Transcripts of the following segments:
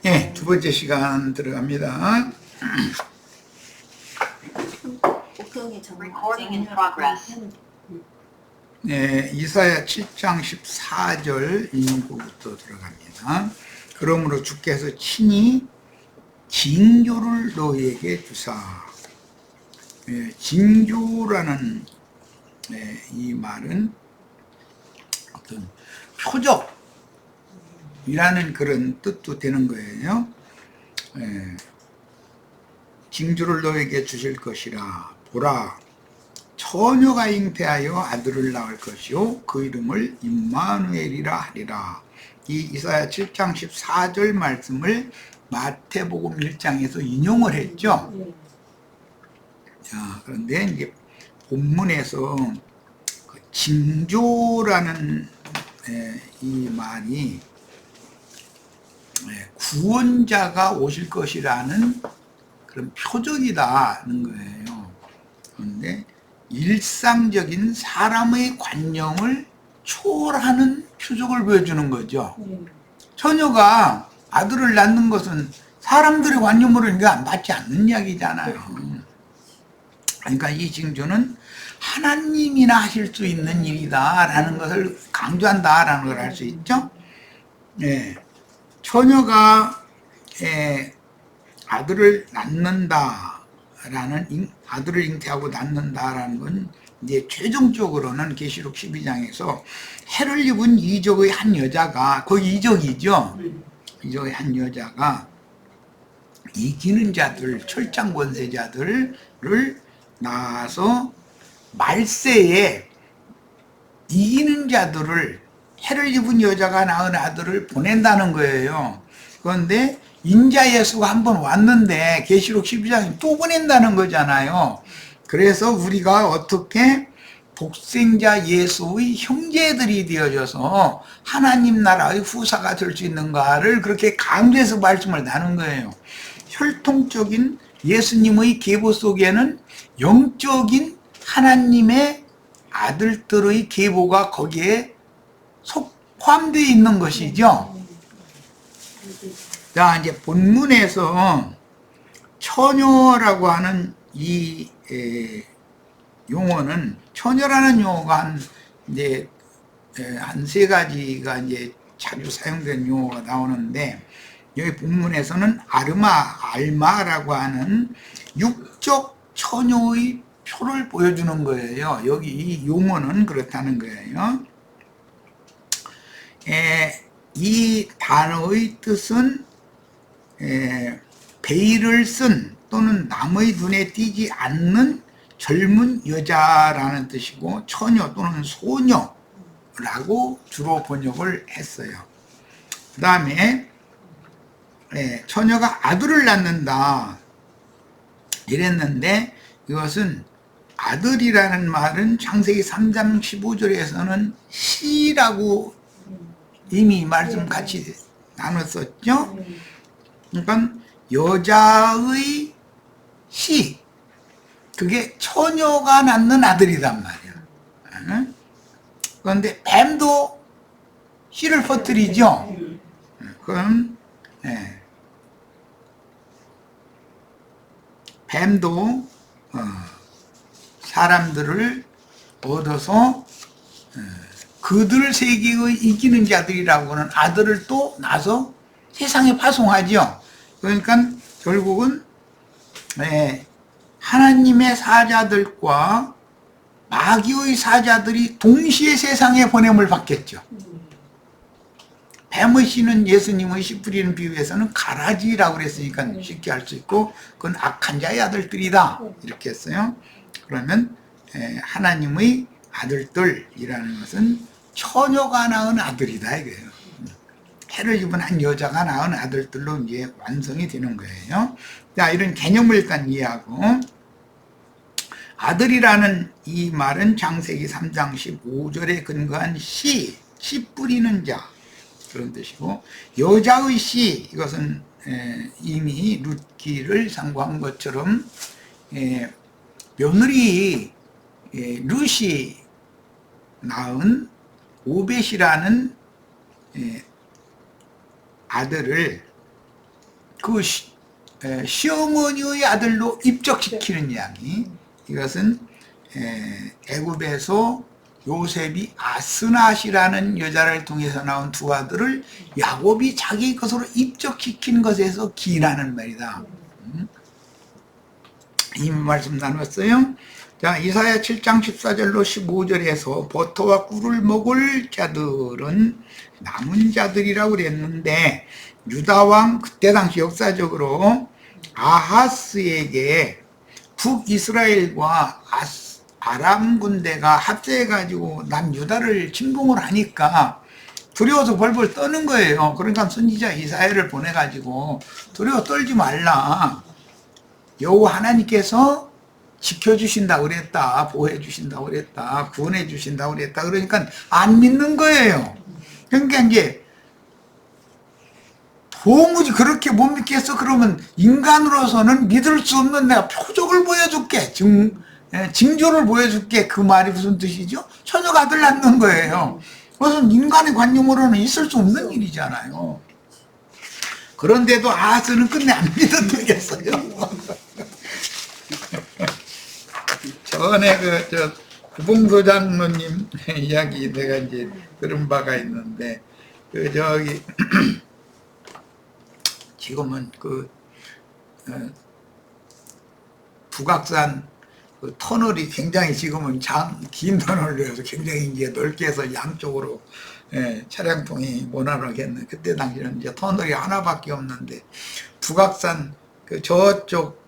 예, 두 번째 시간 들어갑니다. Recording in progress. 예, 이사야 7장 14절 인용구부터 들어갑니다. 그러므로 주께서 친히 징조를 너희에게 주사. 예, 징조라는 이 말은 어떤 표적이라는 그런 뜻도 되는 거예요. 예, 징조를 너에게 주실 것이라. 보라, 처녀가 잉태하여 아들을 낳을 것이요 그 이름을 임마누엘이라 하리라. 이 이사야 7장 14절 말씀을 마태복음 1장에서 인용을 했죠. 자, 그런데 이제 본문에서 그 징조라는 이 말이 구원자가 오실 것이라는 그런 표적이다는 거예요. 그런데 일상적인 사람의 관념을 초월하는 표적을 보여주는 거죠. 처녀가 아들을 낳는 것은 사람들의 관념으로 맞지 않는 이야기잖아요. 그러니까 이 징조는 하나님이나 하실 수 있는 일이다라는 것을 강조한다라는 걸 알 수 있죠. 예, 처녀가 아들을 낳는다라는, 아들을 잉태하고 낳는다라는 건 이제 최종적으로는 계시록 12장에서 해를 입은 이적의 한 여자가, 거기 이적이죠. 이적의 한 여자가 이기는 자들, 철장 권세자들을 낳아서 말세에 이기는 자들을, 해를 입은 여자가 낳은 아들을 보낸다는 거예요. 그런데 인자 예수가 한번 왔는데 계시록 12장에 또 보낸다는 거잖아요. 그래서 우리가 어떻게 독생자 예수의 형제들이 되어져서 하나님 나라의 후사가 될 수 있는가를 그렇게 강조해서 말씀을 나눈 거예요. 혈통적인 예수님의 계보 속에는 영적인 하나님의 아들들의 계보가 거기에 포함되어 있는 것이죠. 자, 이제 본문에서 처녀라고 하는 이 용어는, 처녀라는 용어가 한 세 가지가 이제 자주 사용된 용어가 나오는데, 여기 본문에서는 알마라고 하는 육적 처녀의 표를 보여주는 거예요. 여기 이 용어는 그렇다는 거예요. 이 단어의 뜻은 베일을 쓴 또는 남의 눈에 띄지 않는 젊은 여자라는 뜻이고, 처녀 또는 소녀라고 주로 번역을 했어요. 그 다음에 처녀가 아들을 낳는다 이랬는데, 이것은 아들이라는 말은 창세기 3장 15절에서는 씨라고 이미 말씀 같이 나눴었죠. 그러니까 여자의 씨, 그게 처녀가 낳는 아들이란 말이야. 그런데 뱀도 씨를 퍼뜨리죠. 그럼 뱀도 사람들을 얻어서 그들 세계의 이기는 자들이라고 하는 아들을 또 낳아서 세상에 파송하죠. 그러니까 결국은 하나님의 사자들과 마귀의 사자들이 동시에 세상에 보냄을 받겠죠. 뱀의 씨는 예수님의 씨 뿌리는 비유에서는 가라지라고 그랬으니까 쉽게 알 수 있고, 그건 악한 자의 아들들이다 이렇게 했어요. 그러면 하나님의 아들들이라는 것은 처녀가 낳은 아들이다 이거예요. 해를 입은 한 여자가 낳은 아들들로 이제 완성이 되는 거예요. 자, 이런 개념을 일단 이해하고, 아들이라는 이 말은 창세기 3장 15절에 근거한 씨 뿌리는 자, 그런 뜻이고, 여자의 씨, 이것은 이미 룻기를 상고한 것처럼 며느리 룻이 낳은 오벳이라는 아들을 그 시어머니의 아들로 입적시키는 이야기. 이것은 애굽에서 요셉이 아스낫이라는 여자를 통해서 나온 두 아들을 야곱이 자기 것으로 입적시킨 것에서 기인하는 말이다. 이 말씀 나눴어요. 자, 이사야 7장 14절로 15절에서 버터와 꿀을 먹을 자들은 남은 자들이라고 그랬는데, 유다왕 그때 당시 역사적으로 아하스에게 북이스라엘과 아람 군대가 합세해가지고 남유다를 침공을 하니까 두려워서 벌벌 떠는 거예요. 그러니까 선지자 이사야를 보내가지고 두려워 떨지 말라. 여호와 하나님께서 지켜주신다고 그랬다. 보호해주신다고 그랬다. 구원해주신다고 그랬다. 그러니까 안 믿는 거예요. 그러니까 이제 도무지 그렇게 못 믿겠어. 그러면 인간으로서는 믿을 수 없는 내가 표적을 보여줄게. 징조를 보여줄게. 그 말이 무슨 뜻이죠? 처녀가 아들 낳는 거예요. 그것은 인간의 관념으로는 있을 수 없는 일이잖아요. 그런데도 아하스는 끝내 안 믿어주겠어요. 전에 구봉소 장로님 이야기 내가 이제 들은 바가 있는데, 지금은 북악산 터널이 굉장히 지금은 긴 터널이라서 굉장히 이제 넓게 해서 양쪽으로 차량통이 원활하겠네. 그때 당시는 이제 터널이 하나밖에 없는데, 북악산 저쪽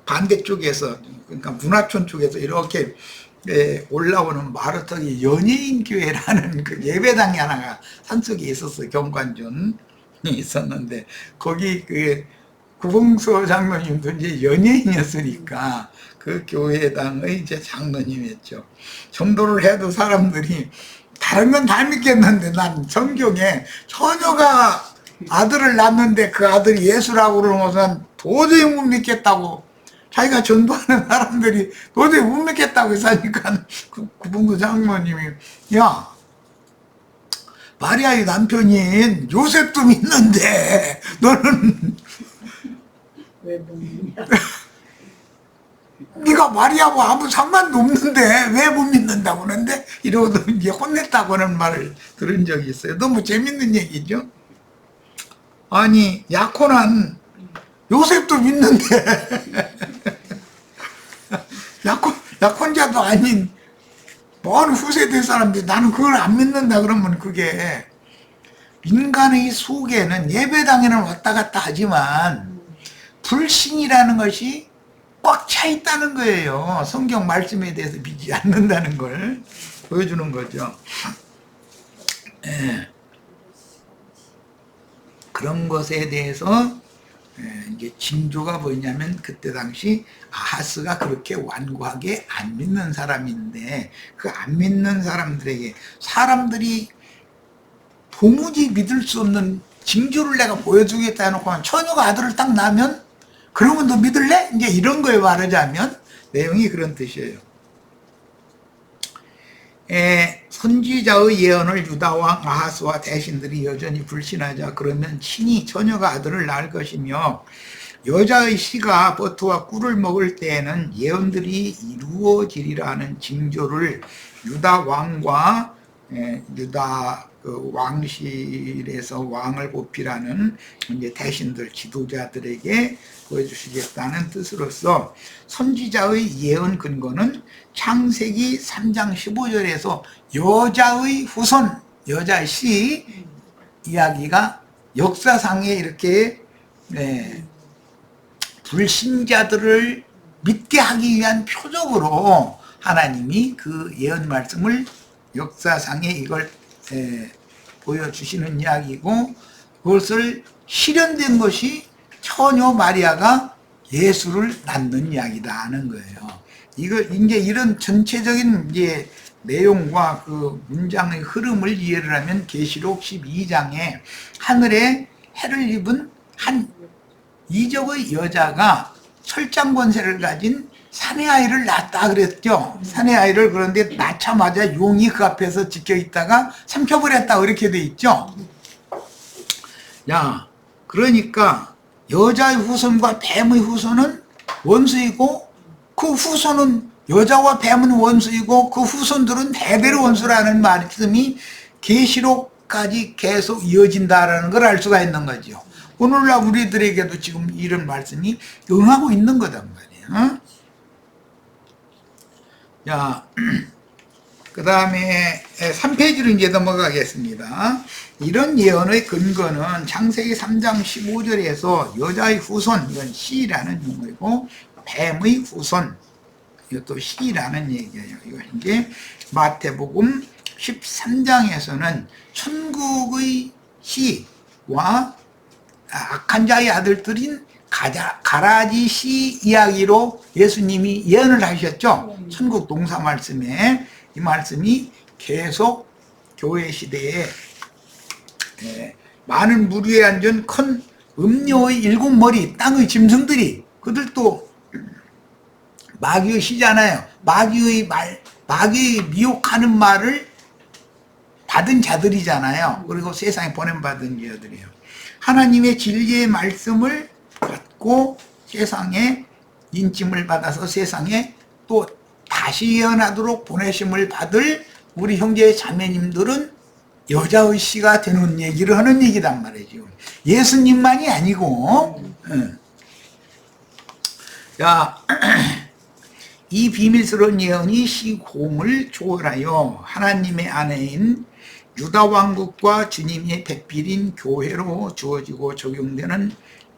반대쪽에서, 그러니까 문화촌 쪽에서 이렇게 올라오는 마루턱이 연예인 교회라는 그 예배당이 하나가 산속에 있었어요. 경관전이 있었는데, 거기 구봉소 장로님도 이제 연예인이었으니까 그 교회당의 이제 장로님이었죠. 전도를 해도 사람들이 다른 건 다 믿겠는데, 난 성경에 처녀가 아들을 낳는데 그 아들이 예수라고 그러는 것은 도저히 못 믿겠다고, 자기가 전도하는 사람들이 도저히 못 믿겠다고 해서 하니까 구봉도 장로님이, 야, 마리아의 남편인 요셉도 믿는데 너는 왜 못 믿냐? 네가 마리아하고 아무 상관도 없는데 왜 못 믿는다고 하는데, 이러고도 이제 혼냈다고 하는 말을 들은 적이 있어요. 너무 재밌는 얘기죠. 아니, 약혼한 요셉도 믿는데 약혼자도 아닌 먼 후세대 사람들이 나는 그걸 안 믿는다 그러면, 그게 인간의 속에는 예배당에는 왔다 갔다 하지만 불신이라는 것이 꽉 차 있다는 거예요. 성경 말씀에 대해서 믿지 않는다는 걸 보여주는 거죠. 그런 것에 대해서 이제 징조가 뭐냐면, 그때 당시 아하스가 그렇게 완고하게 안 믿는 사람인데, 그 안 믿는 사람들에게 사람들이 도무지 믿을 수 없는 징조를 내가 보여주겠다 해놓고 처녀가 아들을 딱 낳으면 그러면 너 믿을래? 이제 이런 거에 말하자면 내용이 그런 뜻이에요. 선지자의 예언을 유다왕 아하스와 대신들이 여전히 불신하자 그러면 친히 처녀가 아들을 낳을 것이며, 여자의 씨가 버터와 꿀을 먹을 때에는 예언들이 이루어지리라 하는 징조를 유다 왕과 유다 왕실에서 왕을 뽑히라는 이제 대신들, 지도자들에게 보여주시겠다는 뜻으로서, 선지자의 예언 근거는 창세기 3장 15절에서 여자의 후손, 여자의 씨 이야기가 역사상에 이렇게 불신자들을 믿게 하기 위한 표적으로 하나님이 그 예언 말씀을 역사상에 이걸 보여주시는 이야기고, 그것을 실현된 것이 처녀 마리아가 예수를 낳는 이야기다 하는 거예요. 이거 이제 이런 전체적인 이제 내용과 그 문장의 흐름을 이해를 하면, 계시록 12장에 하늘에 해를 입은 한 이적의 여자가 철장 권세를 가진 사내 아이를 낳았다 그랬죠. 사내 아이를. 그런데 낳자마자 용이 그 앞에서 지켜 있다가 삼켜버렸다 그렇게 돼 있죠. 야, 그러니까 여자의 후손과 뱀의 후손은 원수이고, 그 후손은, 여자와 뱀은 원수이고 그 후손들은 대대로 원수라는 말씀이 계시록까지 계속 이어진다라는 걸 알 수가 있는 거죠. 오늘날 우리들에게도 지금 이런 말씀이 응하고 있는 거단 말이에요. 자, 그 다음에 3페이지로 이제 넘어가겠습니다. 이런 예언의 근거는 창세기 3장 15절에서 여자의 후손, 이건 씨라는 용어이고, 뱀의 후손, 이것도 씨라는 얘기예요. 이거 이제 마태복음 13장에서는 천국의 씨와 악한 자의 아들들인 가라지 씨 이야기로 예수님이 예언을 하셨죠. 천국 동사 말씀에 이 말씀이 계속 교회 시대에 많은 무리에 앉은 큰 음료의 7머리 땅의 짐승들이, 그들도 마귀의 시잖아요. 마귀의 미혹하는 말을 받은 자들이잖아요. 그리고 세상에 보냄받은 자들이에요. 하나님의 진리의 말씀을 받고 세상에 인침을 받아서 세상에 또 다시 예언하도록 보내심을 받을 우리 형제 자매님들은 여자의 씨가 되는 얘기를 하는 얘기단 말이죠. 예수님만이 아니고. 자, 이 비밀스러운 예언이 시공을 초월하여 하나님의 아내인 유다 왕국과 주님의 백필인 교회로 주어지고 적용되는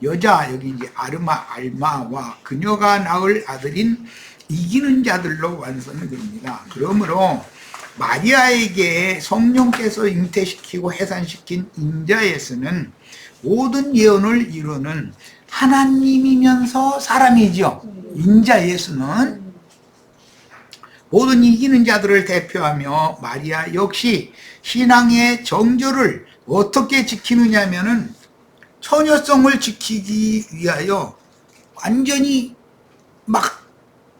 여자, 여기 이제 알마와 그녀가 낳을 아들인 이기는 자들로 완성이 됩니다. 그러므로 마리아에게 성령께서 잉태시키고 해산시킨 인자에서는 모든 예언을 이루는 하나님이면서 사람이죠. 인자 예수는 모든 이기는 자들을 대표하며 마리아 역시 신앙의 정조를 어떻게 지키느냐 하면은 처녀성을 지키기 위하여 완전히 막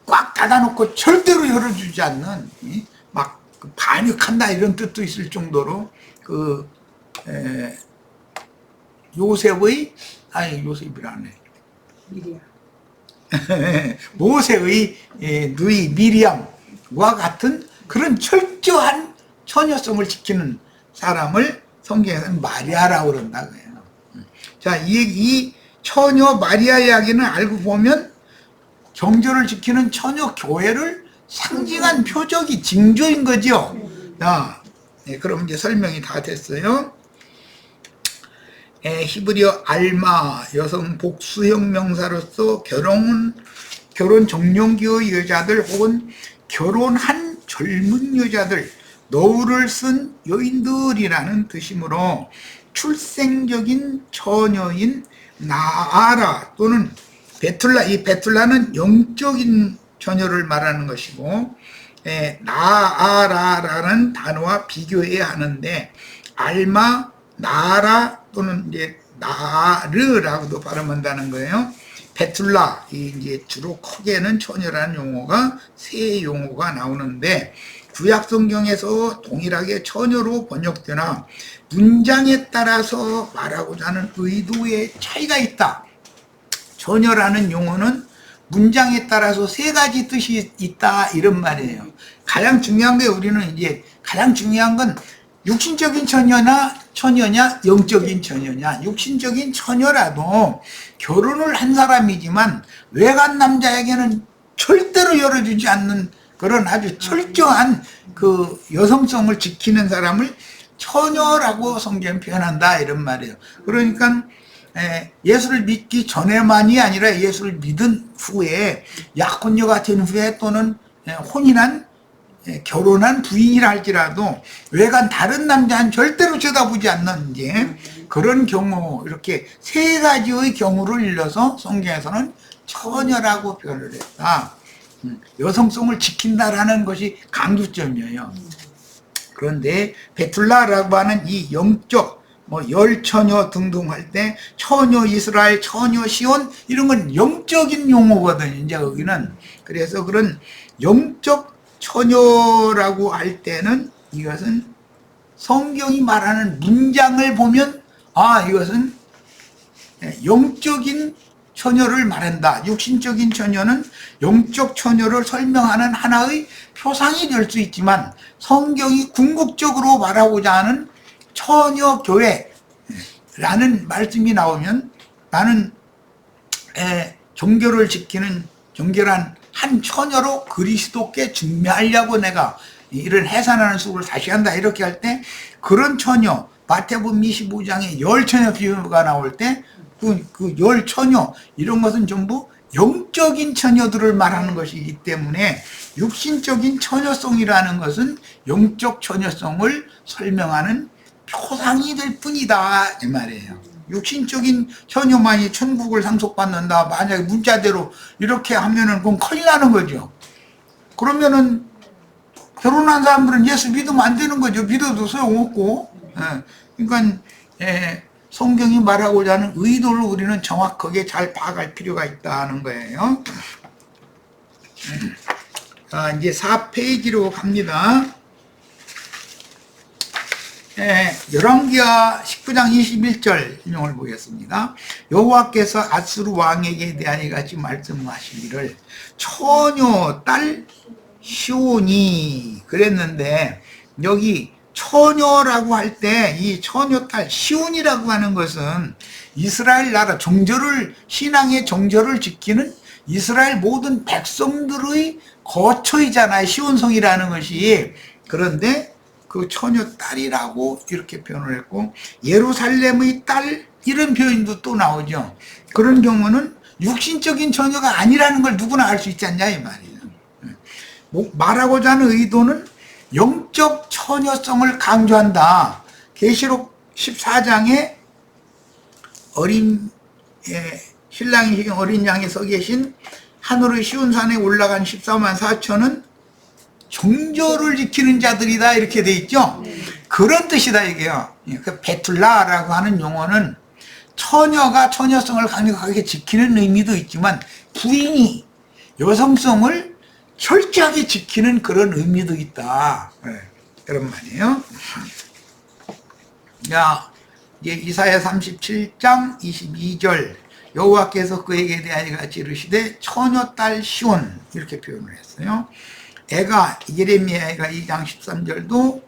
꽉 닫아놓고 절대로 열어주지 않는, 막 반역한다 이런 뜻도 있을 정도로 요셉이라네. 미리야. 모세의 누이 미리암과 같은 그런 철저한 처녀성을 지키는 사람을 성경에서는 마리아라고 그런다고요. 자, 이 처녀 마리아 이야기는 알고 보면 정조를 지키는 처녀 교회를 상징한 표적이 징조인 거죠. 자, 그럼 이제 설명이 다 됐어요. 히브리어 알마, 여성 복수형 명사로서 결혼 정년기의 여자들 혹은 결혼한 젊은 여자들, 노후를 쓴 여인들이라는 뜻이므로 출생적인 처녀인 나아라 또는 베툴라, 이 베툴라는 영적인 처녀를 말하는 것이고, 나아라라는 단어와 비교해야 하는데, 알마, 나아라 또는 이제 나르라고도 발음한다는 거예요. 베툴라, 이제 주로 크게는 처녀라는 용어가 세 용어가 나오는데, 구약 성경에서 동일하게 처녀로 번역되나 문장에 따라서 말하고자 하는 의도의 차이가 있다. 처녀라는 용어는 문장에 따라서 세 가지 뜻이 있다 이런 말이에요. 가장 중요한 게 우리는 이제 가장 중요한 건 육신적인 처녀냐 영적인 처녀냐. 육신적인 처녀라도 결혼을 한 사람이지만 외간 남자에게는 절대로 열어주지 않는 그런 아주 철저한 그 여성성을 지키는 사람을 처녀라고 성경은 표현한다 이런 말이에요. 그러니까 예수를 믿기 전에만이 아니라 예수를 믿은 후에 약혼녀가 된 후에 또는 혼인한 결혼한 부인이라 할지라도 외간 다른 남자는 절대로 쳐다보지 않는 이제 그런 경우, 이렇게 세 가지의 경우를 일러서 성경에서는 처녀라고 표현을 했다. 여성성을 지킨다라는 것이 강조점이에요. 그런데 베툴라라고 하는 이 영적 뭐 열처녀 등등 할 때 처녀 이스라엘, 처녀 시온 이런 건 영적인 용어거든요. 이제 여기는 그래서 그런 영적 처녀라고 할 때는 이것은 성경이 말하는 문장을 보면 이것은 영적인 처녀를 말한다. 육신적인 처녀는 영적 처녀를 설명하는 하나의 표상이 될 수 있지만 성경이 궁극적으로 말하고자 하는 처녀교회라는 말씀이 나오면 나는 정결을 지키는 정결한 한 처녀로 그리스도께 중매하려고 내가 이런 해산하는 수고를 다시 한다 이렇게 할 때 그런 처녀 마태복음 25장에 열처녀 비유가 나올 때 그 열처녀 이런 것은 전부 영적인 처녀들을 말하는 것이기 때문에 육신적인 처녀성이라는 것은 영적 처녀성을 설명하는 표상이 될 뿐이다 이 말이에요. 육신적인 처녀만이 천국을 상속받는다 만약에 문자대로 이렇게 하면은 그건 큰일 나는 거죠. 그러면은 결혼한 사람들은 예수 믿으면 안 되는 거죠. 믿어도 소용없고. 그러니까 성경이 말하고자 하는 의도를 우리는 정확하게 잘 파악할 필요가 있다는 거예요. 자, 이제 4페이지로 갑니다. 열왕기하 19장 21절 인용을 보겠습니다. 여호와께서 아수르 왕에게 대하여 이같이 말씀하시기를 처녀 딸 시온이 그랬는데 여기 처녀라고 할 때 이 처녀 딸 시온이라고 하는 것은 이스라엘 나라 정절을 신앙의 정절을 지키는 이스라엘 모든 백성들의 거처이잖아요. 시온성이라는 것이. 그런데 그 처녀 딸이라고 이렇게 표현을 했고 예루살렘의 딸 이런 표현도 또 나오죠. 그런 경우는 육신적인 처녀가 아니라는 걸 누구나 알 수 있지 않냐 이 말이에요. 말하고자 하는 의도는 영적 처녀성을 강조한다. 계시록 14장에 신랑이 어린 양에 서 계신 하늘의 시온산에 올라간 14만 4천은 정절을 지키는 자들이다 이렇게 돼 있죠. 그런 뜻이다 이게요. 그 베툴라라고 하는 용어는 처녀가 처녀성을 강력하게 지키는 의미도 있지만 부인이 여성성을 철저하게 지키는 그런 의미도 있다. 그런 말이에요. 자, 이제 이사야 37장 22절 여호와께서 그에게 대하여 같이 이르시되 처녀 딸 시온 이렇게 표현을 했어요. 예레미야가 2장 13절도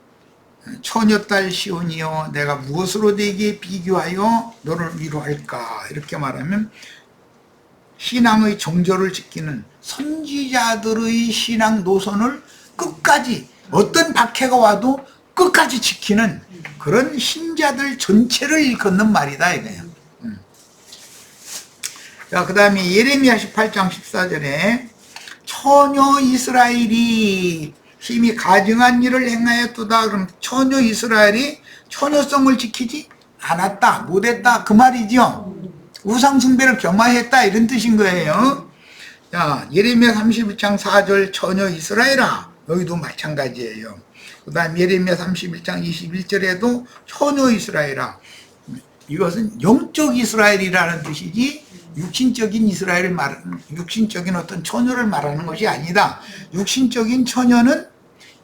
처녀 딸 시온이여 내가 무엇으로 네게 비교하여 너를 위로할까 이렇게 말하면 신앙의 정절을 지키는 선지자들의 신앙 노선을 끝까지 어떤 박해가 와도 끝까지 지키는 그런 신자들 전체를 일컫는 말이다 이거예요. 자, 그 다음에 예레미야 18장 14절에 처녀 이스라엘이 힘이 가증한 일을 행하였도다. 그럼 처녀 이스라엘이 처녀성을 지키지 않았다, 못했다 그 말이죠. 우상숭배를 겸하했다 이런 뜻인 거예요. 자, 예레미야 31장 4절 처녀 이스라엘아 여기도 마찬가지예요. 그 다음 예레미야 31장 21절에도 처녀 이스라엘아 이것은 영적 이스라엘이라는 뜻이지 육신적인 이스라엘을 말하는 육신적인 어떤 처녀를 말하는 것이 아니다. 육신적인 처녀는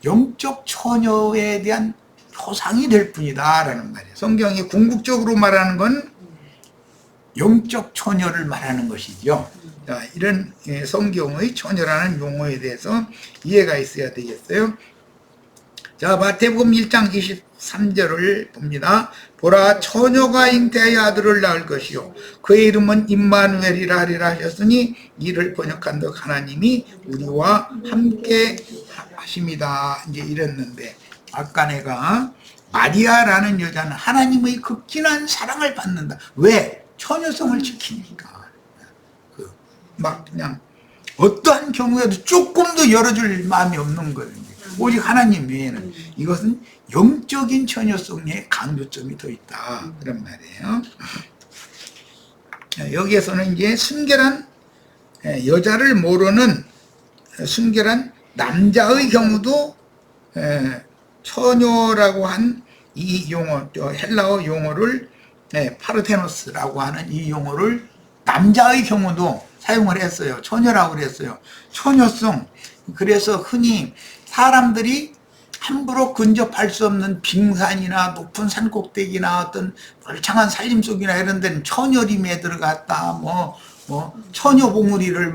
영적 처녀에 대한 표상이 될 뿐이다 라는 말이에요. 성경이 궁극적으로 말하는 건 영적 처녀를 말하는 것이죠. 자, 이런 성경의 처녀라는 용어에 대해서 이해가 있어야 되겠어요. 자, 마태복음 1장 23절을 봅니다. 보라 처녀가 잉태하여 아들을 낳을 것이요 그의 이름은 임마누엘이라 하리라 하셨으니 이를 번역한덕 하나님이 우리와 함께 하십니다. 이제 이랬는데 아까 내가 마리아라는 여자는 하나님의 극진한 사랑을 받는다. 왜? 처녀성을 지키니까. 막 그냥 어떠한 경우에도 조금도 열어줄 마음이 없는 거예요. 오직 하나님 외에는. 이것은 영적인 처녀성의 강조점이 더 있다 그런 말이에요. 여기에서는 이제 순결한 여자를 모르는 순결한 남자의 경우도 처녀라고 한 이 용어, 헬라어 용어를 파르테노스라고 하는 이 용어를 남자의 경우도 사용을 했어요. 처녀라고 그랬어요. 처녀성. 그래서 흔히 사람들이 함부로 근접할 수 없는 빙산이나 높은 산꼭대기나 어떤 멀창한 산림 속이나 이런 데는 처녀림에 들어갔다. 처녀 봉우리를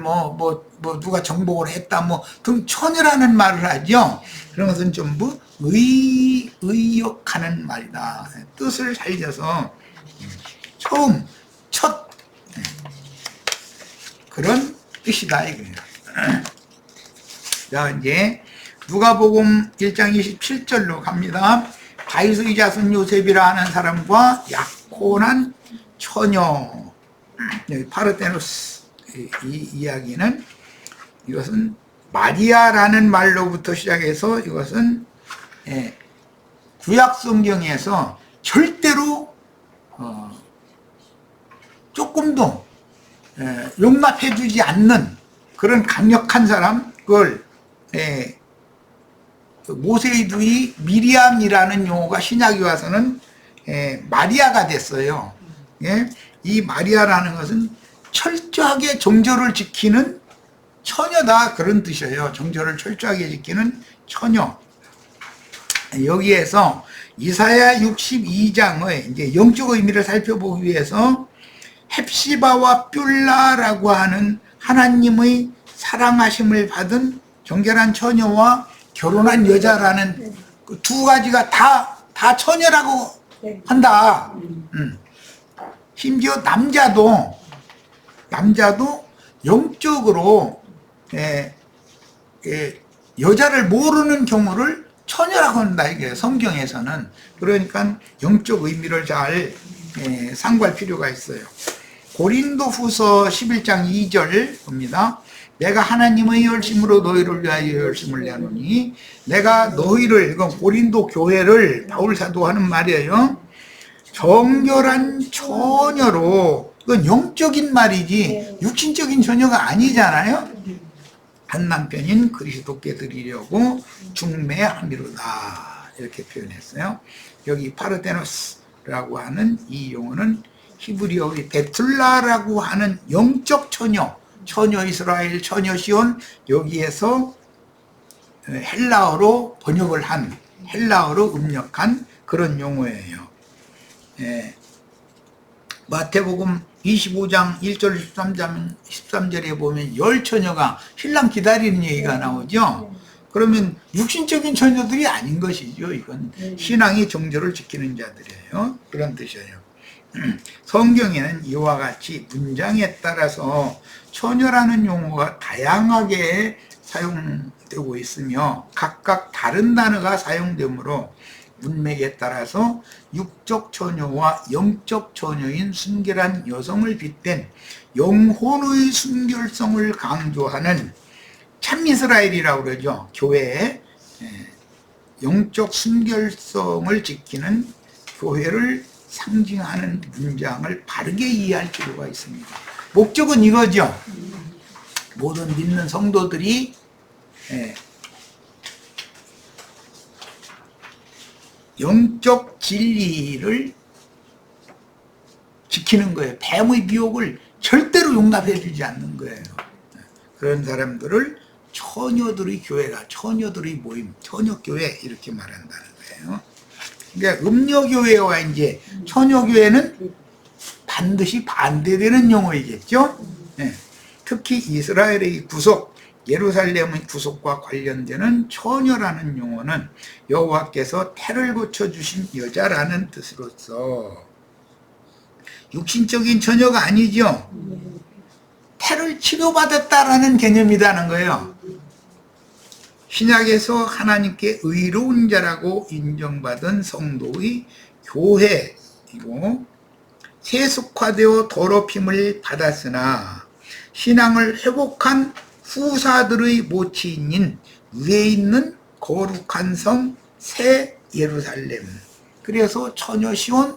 누가 정복을 했다. 등 처녀라는 말을 하죠. 그런 것은 전부 의역하는 말이다. 뜻을 살려서 처음, 첫 그런 뜻이다 이거예요. 자, 이제 누가복음 1장 27절로 갑니다. 다윗의 자손 요셉이라 하는 사람과 약혼한 처녀. 파르테노스 이 이야기는 이것은 마리아라는 말로부터 시작해서 이것은 구약 성경에서 절대로 조금도 용납해주지 않는 그런 강력한 사람, 그걸 모세의 누이 미리암이라는 용어가 신약에 와서는 마리아가 됐어요. 이 마리아라는 것은 철저하게 정절을 지키는 처녀다, 그런 뜻이에요. 정절을 철저하게 지키는 처녀. 여기에서 이사야 62장의 이제 영적 의미를 살펴보기 위해서 헵시바와 뷸라라고 하는 하나님의 사랑하심을 받은 정결한 처녀와 결혼한 여자라는 그 두 가지가 다 처녀라고 한다. 심지어 남자도 영적으로 여자를 모르는 경우를 처녀라고 한다 이게 성경에서는. 그러니까 영적 의미를 잘 상고할 필요가 있어요. 고린도후서 11장 2절 봅니다. 내가 하나님의 열심으로 너희를 위하여 열심을 내노니 내가 너희를, 이건 고린도 교회를 바울 사도 하는 말이에요. 정결한 처녀로, 이건 영적인 말이지 육신적인 처녀가 아니잖아요. 한 남편인 그리스도께 드리려고 중매함이로다 이렇게 표현했어요. 여기 파르테노스라고 하는 이 용어는 히브리어의 베툴라라고 하는 영적 처녀, 처녀 이스라엘, 처녀 시온, 여기에서 헬라어로 번역을 한, 헬라어로 음력한 그런 용어예요. 마태복음 25장 1절 13절에 보면 열 처녀가 신랑 기다리는 얘기가 나오죠. 그러면 육신적인 처녀들이 아닌 것이죠. 이건 신앙의 정절을 지키는 자들이에요. 그런 뜻이에요. 성경에는 이와 같이 문장에 따라서 처녀라는 용어가 다양하게 사용되고 있으며 각각 다른 단어가 사용되므로 문맥에 따라서 육적 처녀와 영적 처녀인 순결한 여성을 빗댄 영혼의 순결성을 강조하는 참 이스라엘이라고 그러죠. 교회에 영적 순결성을 지키는 교회를 상징하는 문장을 바르게 이해할 필요가 있습니다. 목적은 이거죠. 모든 믿는 성도들이 영적 진리를 지키는 거예요. 뱀의 미혹을 절대로 용납해 주지 않는 거예요. 그런 사람들을 처녀들의 교회가, 처녀들의 모임, 처녀교회 이렇게 말한다는 거예요. 그러니까 음녀교회와 이제 처녀교회는 반드시 반대되는 용어이겠죠. 특히 이스라엘의 구속, 예루살렘의 구속과 관련되는 처녀라는 용어는 여호와께서 태를 고쳐주신 여자라는 뜻으로서 육신적인 처녀가 아니죠. 태를 치료받았다라는 개념이라는 거예요. 신약에서 하나님께 의로운 자라고 인정받은 성도의 교회이고 세속화되어 더럽힘을 받았으나 신앙을 회복한 후사들의 모친인 위에 있는 거룩한 성 새 예루살렘, 그래서 처녀 시온,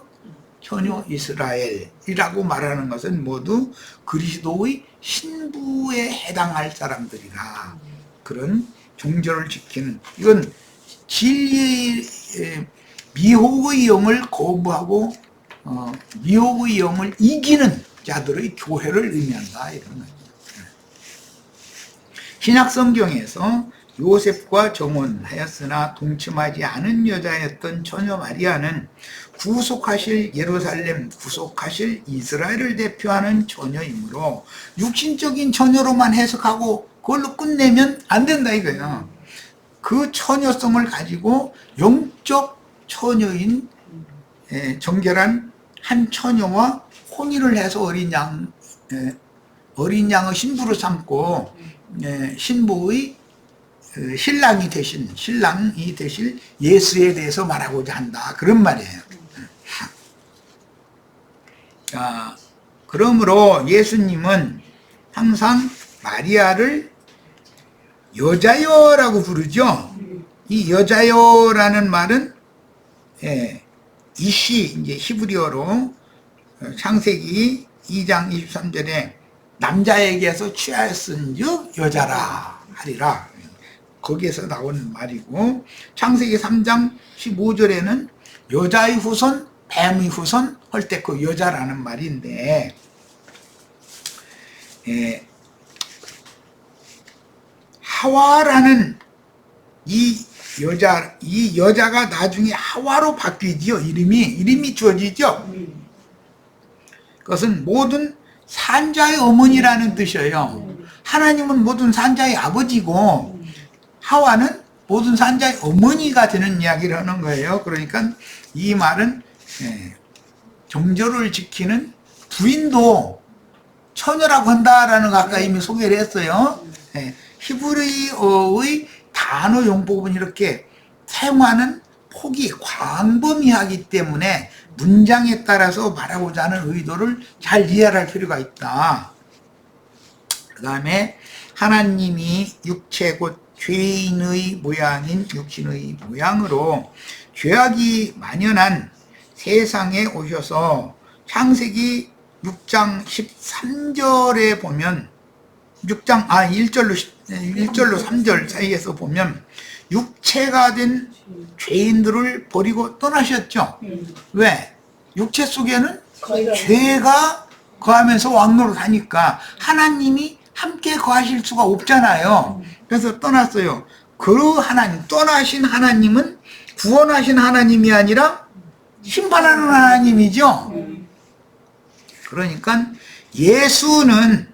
처녀 이스라엘이라고 말하는 것은 모두 그리스도의 신부에 해당할 사람들이라. 그런 정절을 지키는, 이건 진리의 미혹의 영을 거부하고 미혹의 영을 이기는 자들의 교회를 의미한다 이런 거죠. 신약 성경에서 요셉과 정혼하였으나 동침하지 않은 여자였던 처녀 마리아는 구속하실 예루살렘, 구속하실 이스라엘을 대표하는 처녀이므로 육신적인 처녀로만 해석하고 그걸로 끝내면 안 된다 이거예요. 그 처녀성을 가지고 영적 처녀인 정결한 한 처녀와 혼인을 해서 어린 양의 신부로 삼고 신부의 신랑이 되실 예수에 대해서 말하고자 한다 그런 말이에요. 자, 그러므로 예수님은 항상 마리아를 여자여라고 부르죠. 이 여자여라는 말은 이시 이제 히브리어로 창세기 2장 23절에 남자에게서 취하였은즉 여자라 하리라 거기에서 나온 말이고, 창세기 3장 15절에는 여자의 후손 뱀의 후손 할 때 그 여자라는 말인데, 하와라는 이 여자가 나중에 하와로 바뀌지요. 이름이 주어지죠. 그것은 모든 산자의 어머니라는 뜻이에요. 하나님은 모든 산자의 아버지고 하와는 모든 산자의 어머니가 되는 이야기를 하는 거예요. 그러니까 이 말은 정절을 지키는 부인도 처녀라고 한다라는 거 아까 이미 소개를 했어요. 히브리어의 단어 용법은 이렇게 사용하는 폭이 광범위하기 때문에 문장에 따라서 말하고자 하는 의도를 잘 이해할 필요가 있다. 그 다음에 하나님이 육체 곧 죄인의 모양인 육신의 모양으로 죄악이 만연한 세상에 오셔서 창세기 6장 13절에 보면 1절로 3절 사이에서 보면 육체가 된 죄인들을 버리고 떠나셨죠. 왜? 육체 속에는 죄가 거하면서 왕노릇하니까 하나님이 함께 거하실 수가 없잖아요. 그래서 떠났어요. 그 하나님, 떠나신 하나님은 구원하신 하나님이 아니라 심판하는 하나님이죠. 그러니까 예수는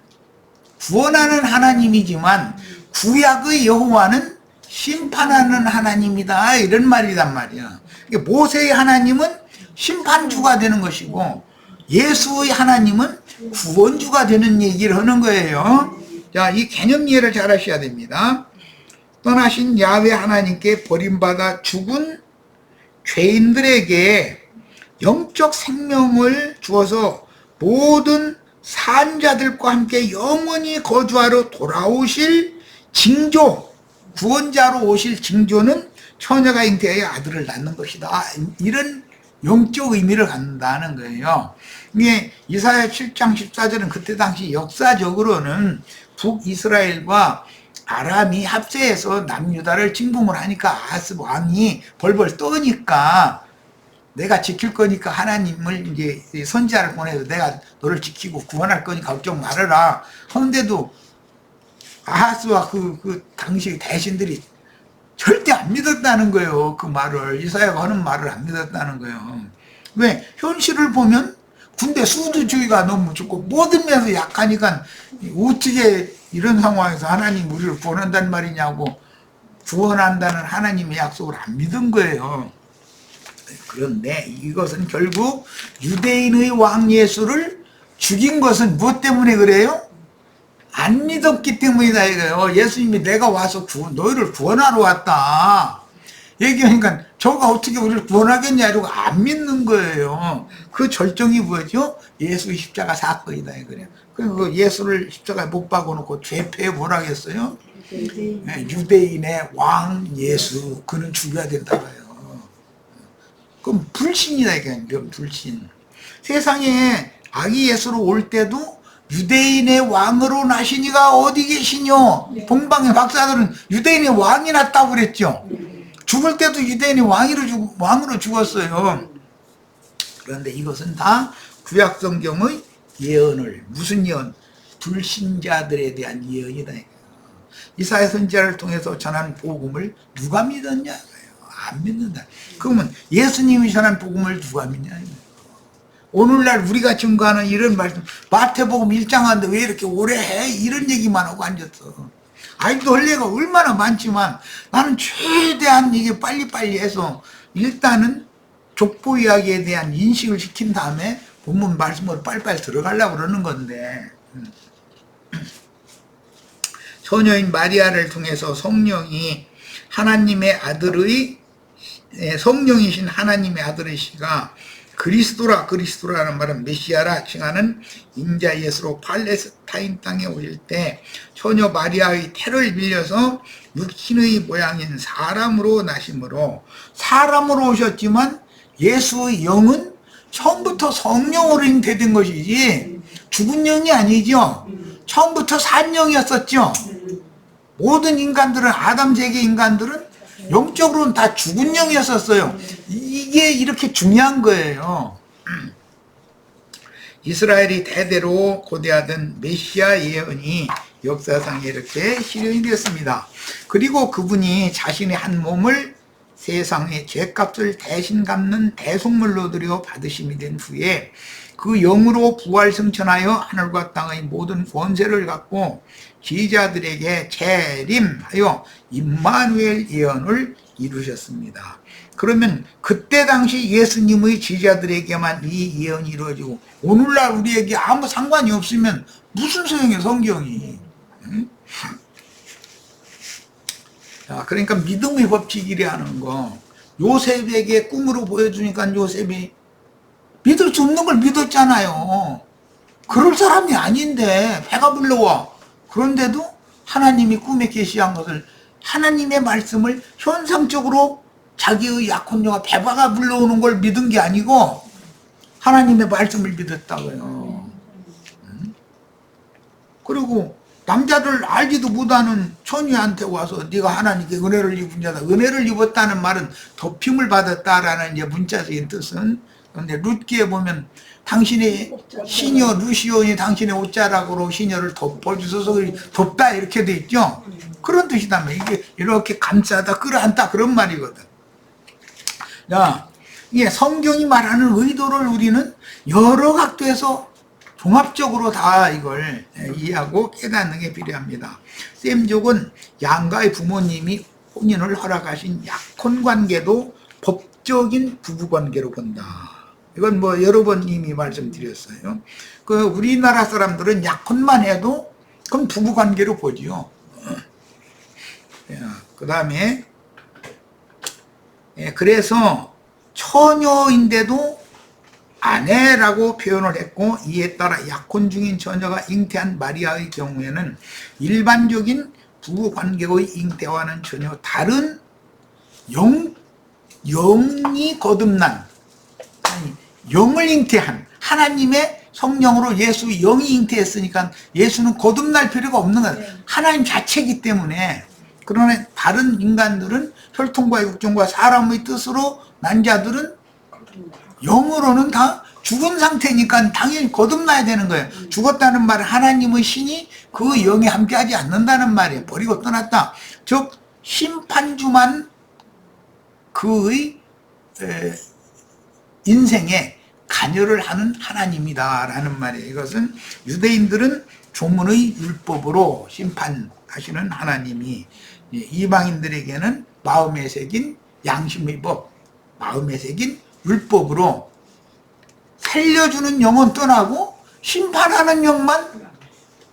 구원하는 하나님이지만 구약의 여호와는 심판하는 하나님이다 이런 말이란 말이야. 모세의 하나님은 심판주가 되는 것이고 예수의 하나님은 구원주가 되는 얘기를 하는 거예요. 자, 이 개념 이해를 잘 하셔야 됩니다. 떠나신 야훼 하나님께 버림받아 죽은 죄인들에게 영적 생명을 주어서 모든 산자들과 함께 영원히 거주하러 돌아오실 징조, 구원자로 오실 징조는 처녀가 잉태하여 아들을 낳는 것이다. 이런 영적 의미를 갖는다는 거예요. 이게 이사야 7장 14절은 그때 당시 역사적으로는 북이스라엘과 아람이 합세해서 남유다를 침공을 하니까 아하스 왕이 벌벌 떠니까 내가 지킬 거니까 하나님을 이제 선지자를 보내서 내가 너를 지키고 구원할 거니까 걱정 말아라. 그런데도 아하스와 그 당시 대신들이 절대 안 믿었다는 거예요. 그 말을, 이사야가 하는 말을 안 믿었다는 거예요. 왜? 현실을 보면 군대 수두주의가 너무 좋고 모든 면에서 약하니까 어떻게 이런 상황에서 하나님 우리를 구원한다는 말이냐고, 구원한다는 하나님의 약속을 안 믿은 거예요. 그런데 이것은 결국 유대인의 왕 예수를 죽인 것은 무엇 때문에 그래요? 안 믿었기 때문이다 이거예요. 예수님이 내가 와서 너희를 구원하러 왔다 얘기하니까 저가 어떻게 우리를 구원하겠냐 이러고 안 믿는 거예요. 그 절정이 뭐죠? 예수의 십자가 사건이다 이거예요. 그리고 예수를 십자가에 못 박아놓고 죄패에 뭐라 했어요? 유대인의 왕 예수, 그는 죽여야 된다고요. 그럼 불신이다 이거예요. 불신. 세상에 아기 예수로 올 때도 유대인의 왕으로 나시니가 어디 계시뇨? 동방의 박사들은 유대인의 왕이 났다고 그랬죠. 주 죽을 때도 유대인이 왕으로 죽었어요. 그런데 이것은 다 구약 성경의 예언을, 무슨 예언? 불신자들에 대한 예언이다. 이사야 선지자를 통해서 전한 복음을 누가 믿었냐? 안 믿는다. 그러면 예수님이 전한 복음을 누가 믿냐? 오늘날 우리가 증거하는 이런 말씀, 마태복음 1장 하는데 왜 이렇게 오래 해? 이런 얘기만 하고 앉았어. 아직도 할 얘기가 얼마나 많지만 나는 최대한 이게 빨리빨리 해서 일단은 족보 이야기에 대한 인식을 시킨 다음에 본문 말씀으로 빨리빨리 들어가려고 그러는 건데, 처녀인 마리아를 통해서 성령이 하나님의 아들의, 성령이신 하나님의 아들의 씨가 그리스도라는 말은 메시아라 칭하는 인자 예수로 팔레스타인 땅에 오실 때 처녀 마리아의 태를 빌려서 육신의 모양인 사람으로 나심으로, 사람으로 오셨지만 예수의 영은 처음부터 성령으로 잉태된 것이지 죽은 영이 아니죠. 처음부터 산 영이었었죠. 모든 인간들은, 아담 세계 인간들은 영적으로는 다 죽은 영이었었어요. 이게 이렇게 중요한 거예요. 이스라엘이 대대로 고대하던 메시아 예언이 역사상에 이렇게 실현이 되었습니다. 그리고 그분이 자신의 한 몸을 세상의 죄값을 대신 갚는 대속물로 드려 받으심이 된 후에 그 영으로 부활승천하여 하늘과 땅의 모든 권세를 갖고 지자들에게 재림하여 임마누엘 예언을 이루셨습니다. 그러면 그때 당시 예수님의 지자들에게만 이 예언이 이루어지고 오늘날 우리에게 아무 상관이 없으면 무슨 소용이에요, 성경이. 응? 자, 그러니까 믿음의 법칙이라는 거, 요셉에게 꿈으로 보여주니까 요셉이 믿을 수 없는 걸 믿었잖아요. 그럴 사람이 아닌데 배가 불러와. 그런데도 하나님이 꿈에 계시한 것을, 하나님의 말씀을 현상적으로 자기의 약혼녀가 배가 불러오는 걸 믿은 게 아니고 하나님의 말씀을 믿었다고요. 그리고 남자들 알지도 못하는 처녀한테 와서 네가 하나님께 은혜를 입은 자다. 은혜를 입었다는 말은 덮임을 받았다라는 이제 문자적인 뜻은. 그런데 룻기에 보면 당신의 시녀 루시온이 당신의 옷자락으로 시녀를 덮어주소서, 덮다 이렇게 돼 있죠. 그런 뜻이다면 이게 이렇게 감싸다 끌어안다 그런 말이거든. 자, 이게 성경이 말하는 의도를 우리는 여러 각도에서 종합적으로 다 이걸 이해하고 깨닫는 게 필요합니다. 셈족은 양가의 부모님이 혼인을 허락하신 약혼관계도 법적인 부부관계로 본다. 이건 뭐 여러 번 이미 말씀드렸어요. 그 우리나라 사람들은 약혼만 해도 그건 부부관계로 보지요. 그 다음에 그래서 처녀인데도 아내라고 표현을 했고, 이에 따라 약혼 중인 처녀가 잉태한 마리아의 경우에는 일반적인 부부관계의 잉태와는 전혀 다른 영이 거듭난, 아니, 영을 잉태한 하나님의 성령으로 예수 영이 잉태했으니까 예수는 거듭날 필요가 없는 거예요. 하나님 자체이기 때문에. 그러나 다른 인간들은 혈통과 육정과 사람의 뜻으로 난 자들은 영으로는 다 죽은 상태니까 당연히 거듭나야 되는 거예요. 죽었다는 말은 하나님의 신이 그 영에 함께하지 않는다는 말이에요. 버리고 떠났다. 즉 심판주만 그의 인생에 관여를 하는 하나님이다라는 말이에요. 이것은 유대인들은 조문의 율법으로 심판하시는 하나님이, 이방인들에게는 마음에 새긴 양심의 법, 마음에 새긴 율법으로 살려주는 영은 떠나고 심판하는 영만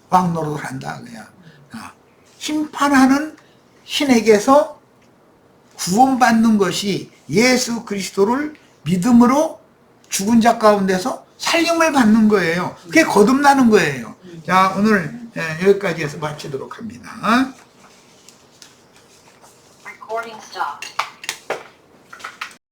왕노릇을 한다. 그냥 심판하는 신에게서 구원받는 것이 예수 그리스도를 믿음으로 죽은 자 가운데서 살림을 받는 거예요. 그게 거듭나는 거예요. 자, 오늘 여기까지 해서 마치도록 합니다. Recording stopped.